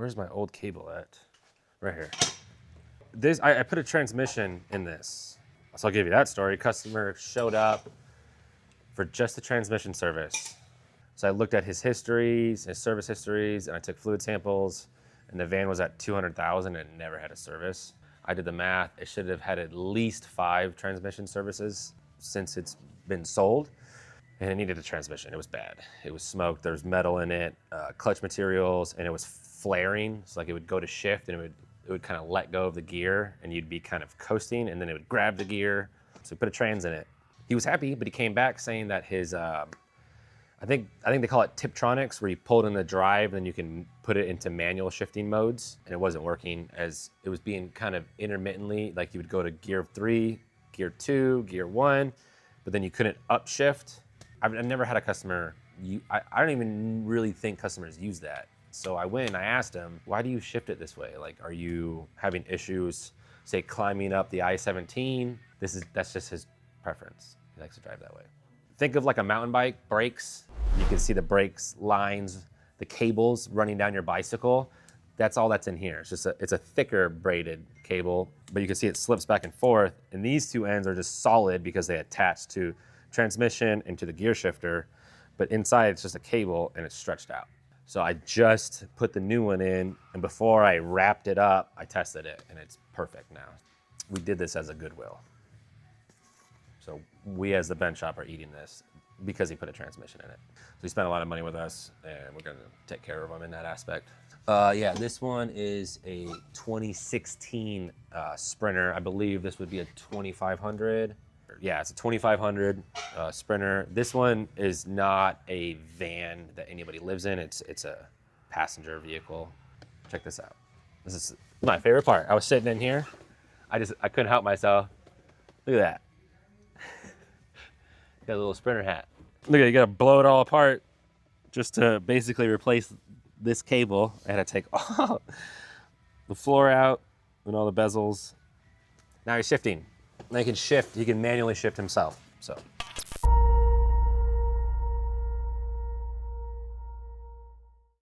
Where's my old cable at? Right here. This, I put a transmission in this. So I'll give you that story. Customer showed up for just the transmission service. So I looked at his histories, his service histories, and I took fluid samples, and the van was at 200,000 and never had a service. I did the math. It should have had at least 5 transmission services since it's been sold, and it needed a transmission. It was bad. It was smoked. There was metal in it, clutch materials, and it was flaring. So like it would go to shift, and it would kind of let go of the gear, and you'd be kind of coasting, and then it would grab the gear. So we put a trans in it. He was happy, but he came back saying that his, I think they call it Tiptronics, where you pull it in the drive, and then you can put it into manual shifting modes, and it wasn't working, as it was being kind of intermittently, like you would go to gear 3, gear 2, gear 1, but then you couldn't upshift. I've never had a customer, I don't even really think customers use that. So I went and I asked him, why do you shift it this way? Like, are you having issues, say, climbing up the I-17? That's just his preference. He likes to drive that way. Think of like a mountain bike, brakes. You can see the brakes lines, the cables running down your bicycle. That's all that's in here. It's a thicker braided cable, but you can see it slips back and forth. And these two ends are just solid because they attach to transmission and to the gear shifter. But inside it's just a cable and it's stretched out. So I just put the new one in, and before I wrapped it up, I tested it, and it's perfect now. We did this as a goodwill. So we as the bench shop are eating this because he put a transmission in it. So he spent a lot of money with us, and we're gonna take care of him in that aspect. Yeah, this one is a 2016 Sprinter. I believe this would be a 2500. Yeah, it's a 2500 Sprinter. This one is not a van that anybody lives in. It's a passenger vehicle. Check this out. This is my favorite part. I was sitting in here. I couldn't help myself. Look at that. Got a little Sprinter hat. Look at it, you gotta blow it all apart just to basically replace this cable. I had to take all the floor out and all the bezels. Now he's shifting. Now he can shift, he can manually shift himself, so.